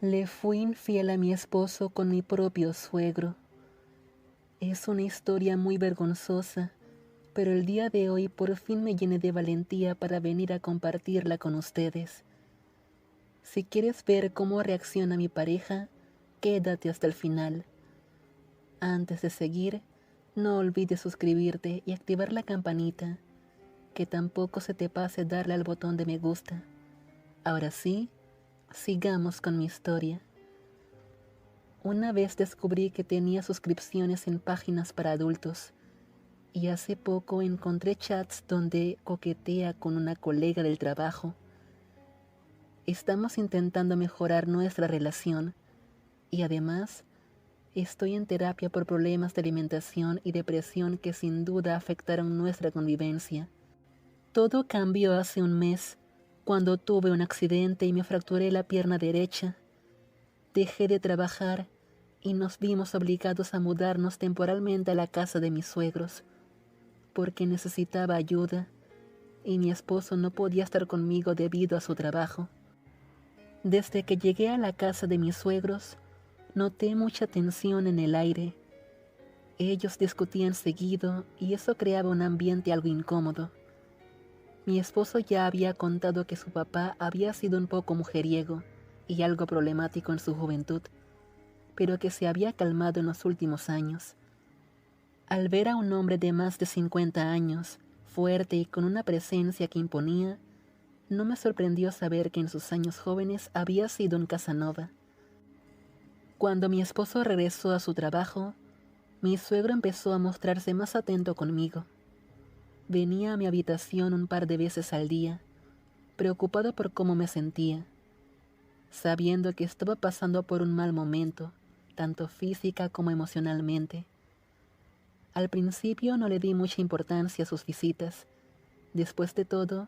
Le fui infiel a mi esposo con mi propio suegro. Es una historia muy vergonzosa, pero el día de hoy por fin me llené de valentía para venir a compartirla con ustedes. Si quieres ver cómo reacciona mi pareja, quédate hasta el final. Antes de seguir, no olvides suscribirte y activar la campanita, que tampoco se te pase darle al botón de me gusta. Ahora sí, sigamos con mi historia. Una vez descubrí que tenía suscripciones en páginas para adultos, y hace poco encontré chats donde coquetea con una colega del trabajo. Estamos intentando mejorar nuestra relación, y además, estoy en terapia por problemas de alimentación y depresión que sin duda afectaron nuestra convivencia. Todo cambió hace un mes, cuando tuve un accidente y me fracturé la pierna derecha. Dejé de trabajar y nos vimos obligados a mudarnos temporalmente a la casa de mis suegros, porque necesitaba ayuda y mi esposo no podía estar conmigo debido a su trabajo. Desde que llegué a la casa de mis suegros, noté mucha tensión en el aire. Ellos discutían seguido y eso creaba un ambiente algo incómodo. Mi esposo ya había contado que su papá había sido un poco mujeriego y algo problemático en su juventud, pero que se había calmado en los últimos años. Al ver a un hombre de más de 50 años, fuerte y con una presencia que imponía, no me sorprendió saber que en sus años jóvenes había sido un Casanova. Cuando mi esposo regresó a su trabajo, mi suegro empezó a mostrarse más atento conmigo. Venía a mi habitación un par de veces al día, preocupado por cómo me sentía, sabiendo que estaba pasando por un mal momento, tanto física como emocionalmente. Al principio no le di mucha importancia a sus visitas. Después de todo,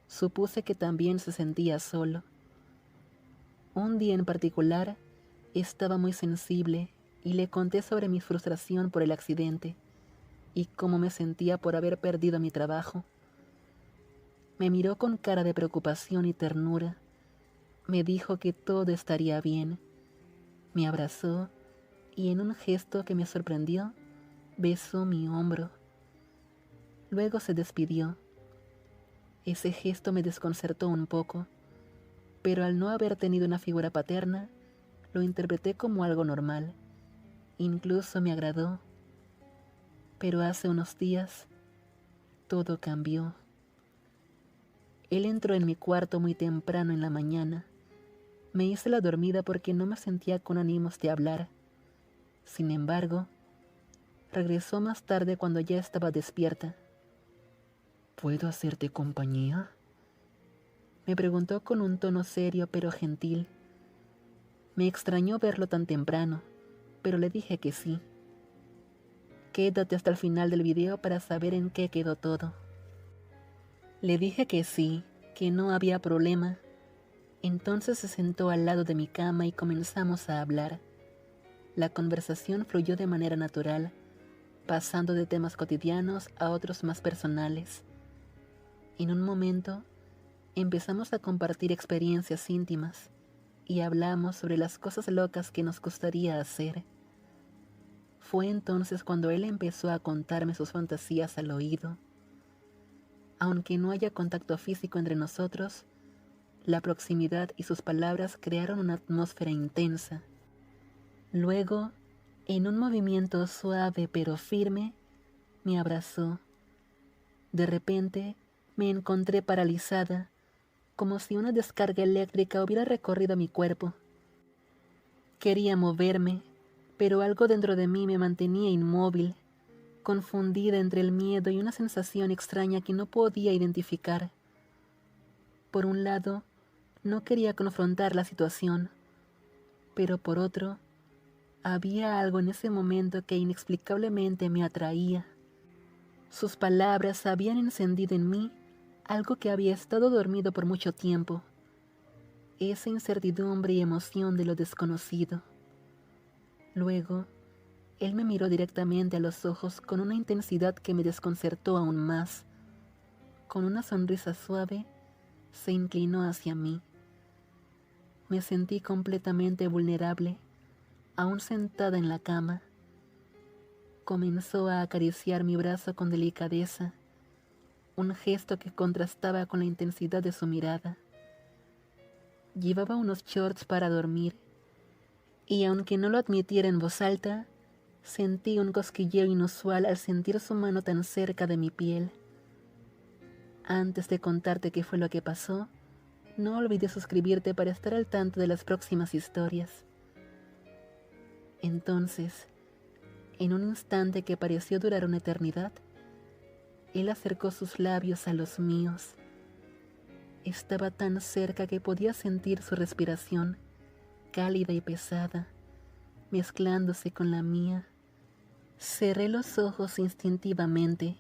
supuse que también se sentía solo. Un día en particular, estaba muy sensible y le conté sobre mi frustración por el accidente y cómo me sentía por haber perdido mi trabajo. Me miró con cara de preocupación y ternura. Me dijo que todo estaría bien. Me abrazó y en un gesto que me sorprendió, besó mi hombro. Luego se despidió. Ese gesto me desconcertó un poco, pero al no haber tenido una figura paterna, lo interpreté como algo normal. Incluso me agradó. Pero hace unos días, todo cambió. Él entró en mi cuarto muy temprano en la mañana. Me hice la dormida porque no me sentía con ánimos de hablar. Sin embargo, regresó más tarde cuando ya estaba despierta. ¿Puedo hacerte compañía?, me preguntó con un tono serio pero gentil. Me extrañó verlo tan temprano, pero le dije que sí. Quédate hasta el final del video para saber en qué quedó todo. Le dije que sí, que no había problema. Entonces se sentó al lado de mi cama y comenzamos a hablar. La conversación fluyó de manera natural, pasando de temas cotidianos a otros más personales. En un momento, empezamos a compartir experiencias íntimas y hablamos sobre las cosas locas que nos gustaría hacer. Fue entonces cuando él empezó a contarme sus fantasías al oído. Aunque no haya contacto físico entre nosotros, la proximidad y sus palabras crearon una atmósfera intensa. Luego, en un movimiento suave pero firme, me abrazó. De repente, me encontré paralizada, como si una descarga eléctrica hubiera recorrido mi cuerpo. Quería moverme, pero algo dentro de mí me mantenía inmóvil, confundida entre el miedo y una sensación extraña que no podía identificar. Por un lado, no quería confrontar la situación, pero por otro, había algo en ese momento que inexplicablemente me atraía. Sus palabras habían encendido en mí algo que había estado dormido por mucho tiempo, esa incertidumbre y emoción de lo desconocido. Luego, él me miró directamente a los ojos con una intensidad que me desconcertó aún más. Con una sonrisa suave, se inclinó hacia mí. Me sentí completamente vulnerable, aún sentada en la cama. Comenzó a acariciar mi brazo con delicadeza, un gesto que contrastaba con la intensidad de su mirada. Llevaba unos shorts para dormir, y aunque no lo admitiera en voz alta, sentí un cosquilleo inusual al sentir su mano tan cerca de mi piel. Antes de contarte qué fue lo que pasó, no olvides suscribirte para estar al tanto de las próximas historias. Entonces, en un instante que pareció durar una eternidad, él acercó sus labios a los míos. Estaba tan cerca que podía sentir su respiración, cálida y pesada, mezclándose con la mía. Cerré los ojos instintivamente,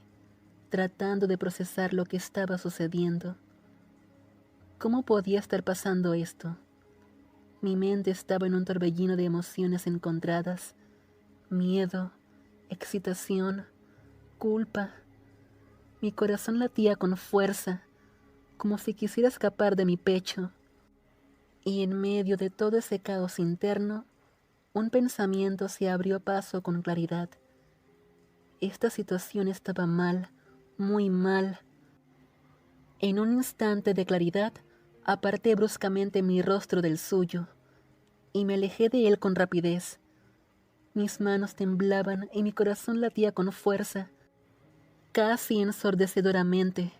tratando de procesar lo que estaba sucediendo. ¿Cómo podía estar pasando esto? Mi mente estaba en un torbellino de emociones encontradas: miedo, excitación, culpa. Mi corazón latía con fuerza, como si quisiera escapar de mi pecho. Y en medio de todo ese caos interno, un pensamiento se abrió paso con claridad. Esta situación estaba mal, muy mal. En un instante de claridad, aparté bruscamente mi rostro del suyo y me alejé de él con rapidez. Mis manos temblaban y mi corazón latía con fuerza, casi ensordecedoramente.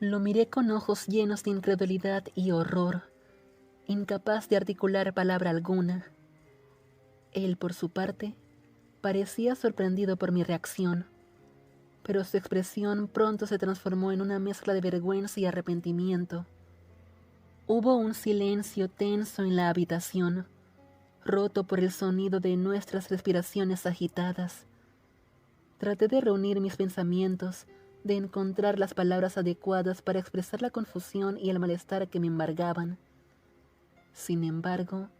Lo miré con ojos llenos de incredulidad y horror, incapaz de articular palabra alguna. Él, por su parte, parecía sorprendido por mi reacción, pero su expresión pronto se transformó en una mezcla de vergüenza y arrepentimiento. Hubo un silencio tenso en la habitación, roto por el sonido de nuestras respiraciones agitadas. Traté de reunir mis pensamientos, de encontrar las palabras adecuadas para expresar la confusión y el malestar que me embargaban. Sin embargo,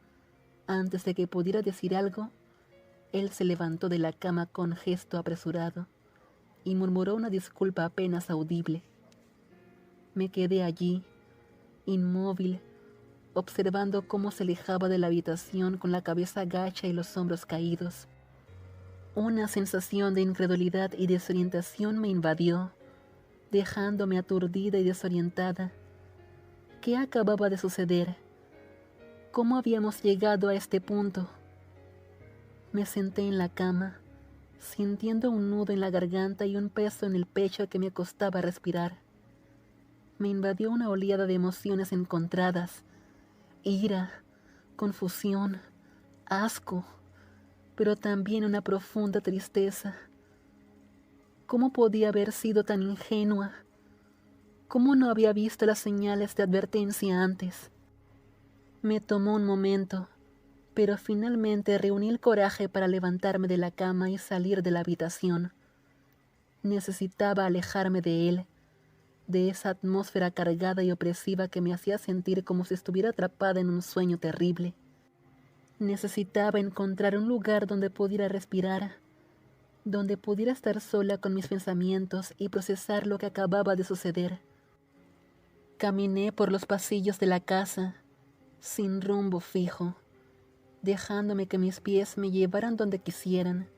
antes de que pudiera decir algo, él se levantó de la cama con gesto apresurado y murmuró una disculpa apenas audible. Me quedé allí, inmóvil, observando cómo se alejaba de la habitación con la cabeza gacha y los hombros caídos. Una sensación de incredulidad y desorientación me invadió, dejándome aturdida y desorientada. ¿Qué acababa de suceder? ¿Cómo habíamos llegado a este punto? Me senté en la cama, sintiendo un nudo en la garganta y un peso en el pecho que me costaba respirar. Me invadió una oleada de emociones encontradas: ira, confusión, asco, pero también una profunda tristeza. ¿Cómo podía haber sido tan ingenua? ¿Cómo no había visto las señales de advertencia antes? Me tomó un momento, pero finalmente reuní el coraje para levantarme de la cama y salir de la habitación. Necesitaba alejarme de él, de esa atmósfera cargada y opresiva que me hacía sentir como si estuviera atrapada en un sueño terrible. Necesitaba encontrar un lugar donde pudiera respirar, donde pudiera estar sola con mis pensamientos y procesar lo que acababa de suceder. Caminé por los pasillos de la casa, sin rumbo fijo, dejándome que mis pies me llevaran donde quisieran.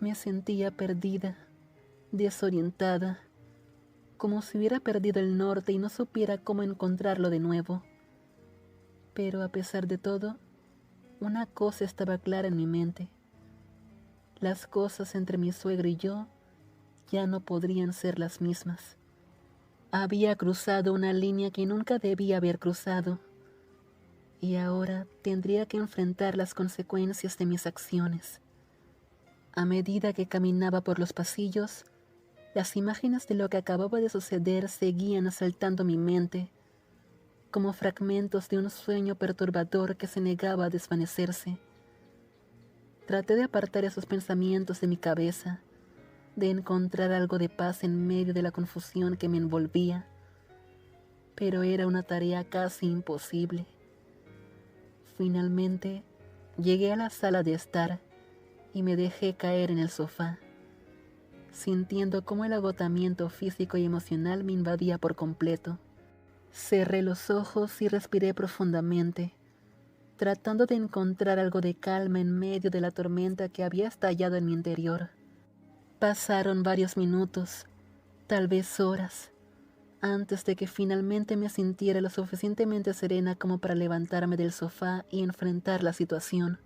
Me sentía perdida, desorientada, como si hubiera perdido el norte y no supiera cómo encontrarlo de nuevo. Pero a pesar de todo, una cosa estaba clara en mi mente: las cosas entre mi suegro y yo ya no podrían ser las mismas. Había cruzado una línea que nunca debía haber cruzado, y ahora tendría que enfrentar las consecuencias de mis acciones. A medida que caminaba por los pasillos, las imágenes de lo que acababa de suceder seguían asaltando mi mente, como fragmentos de un sueño perturbador que se negaba a desvanecerse. Traté de apartar esos pensamientos de mi cabeza, de encontrar algo de paz en medio de la confusión que me envolvía, pero era una tarea casi imposible. Finalmente, llegué a la sala de estar y me dejé caer en el sofá, sintiendo cómo el agotamiento físico y emocional me invadía por completo. Cerré los ojos y respiré profundamente, tratando de encontrar algo de calma en medio de la tormenta que había estallado en mi interior. Pasaron varios minutos, tal vez horas, antes de que finalmente me sintiera lo suficientemente serena como para levantarme del sofá y enfrentar la situación.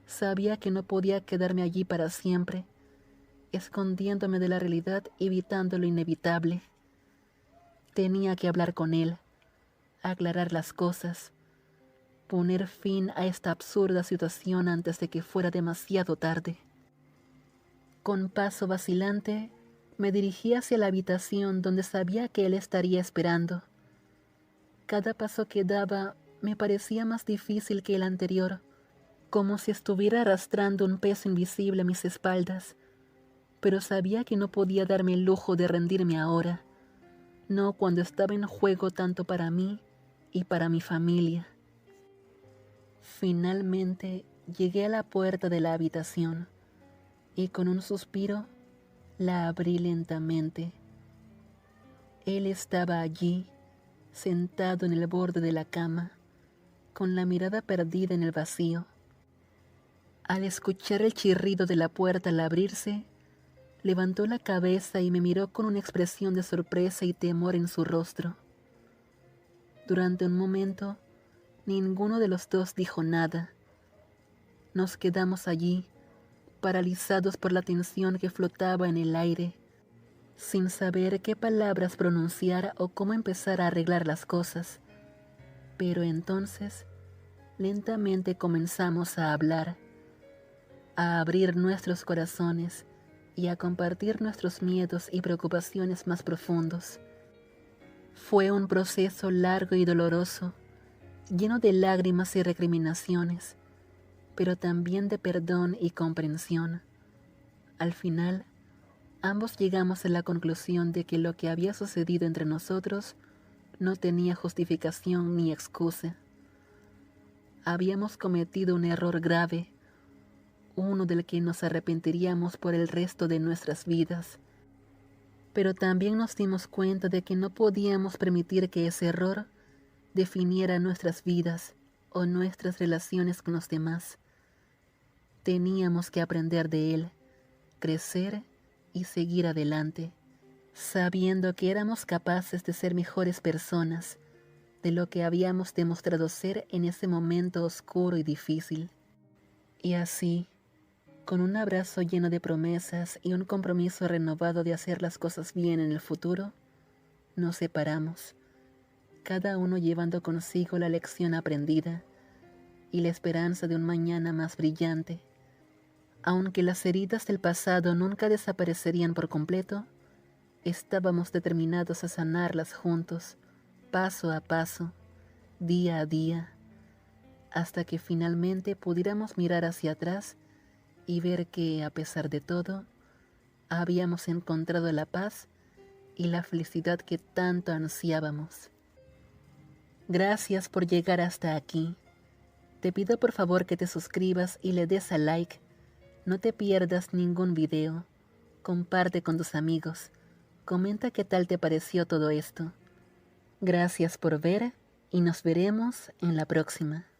Sabía que no podía quedarme allí para siempre, escondiéndome de la realidad, evitando lo inevitable. Tenía que hablar con él, aclarar las cosas, poner fin a esta absurda situación antes de que fuera demasiado tarde. Con paso vacilante, me dirigí hacia la habitación donde sabía que él estaría esperando. Cada paso que daba me parecía más difícil que el anterior, como si estuviera arrastrando un peso invisible a mis espaldas, pero sabía que no podía darme el lujo de rendirme ahora, no cuando estaba en juego tanto para mí y para mi familia. Finalmente llegué a la puerta de la habitación y con un suspiro la abrí lentamente. Él estaba allí, sentado en el borde de la cama, con la mirada perdida en el vacío. Al escuchar el chirrido de la puerta al abrirse, levantó la cabeza y me miró con una expresión de sorpresa y temor en su rostro. Durante un momento, ninguno de los dos dijo nada. Nos quedamos allí, paralizados por la tensión que flotaba en el aire, sin saber qué palabras pronunciar o cómo empezar a arreglar las cosas. Pero entonces, lentamente comenzamos a hablar, a abrir nuestros corazones y a compartir nuestros miedos y preocupaciones más profundos. Fue un proceso largo y doloroso, lleno de lágrimas y recriminaciones, pero también de perdón y comprensión. Al final, ambos llegamos a la conclusión de que lo que había sucedido entre nosotros no tenía justificación ni excusa. Habíamos cometido un error grave, uno del que nos arrepentiríamos por el resto de nuestras vidas. Pero también nos dimos cuenta de que no podíamos permitir que ese error definiera nuestras vidas o nuestras relaciones con los demás. Teníamos que aprender de él, crecer y seguir adelante, sabiendo que éramos capaces de ser mejores personas de lo que habíamos demostrado ser en ese momento oscuro y difícil. Y así, con un abrazo lleno de promesas y un compromiso renovado de hacer las cosas bien en el futuro, nos separamos, cada uno llevando consigo la lección aprendida y la esperanza de un mañana más brillante. Aunque las heridas del pasado nunca desaparecerían por completo, estábamos determinados a sanarlas juntos, paso a paso, día a día, hasta que finalmente pudiéramos mirar hacia atrás y ver que, a pesar de todo, habíamos encontrado la paz y la felicidad que tanto ansiábamos. Gracias por llegar hasta aquí. Te pido por favor que te suscribas y le des a like. No te pierdas ningún video. Comparte con tus amigos. Comenta qué tal te pareció todo esto. Gracias por ver y nos veremos en la próxima.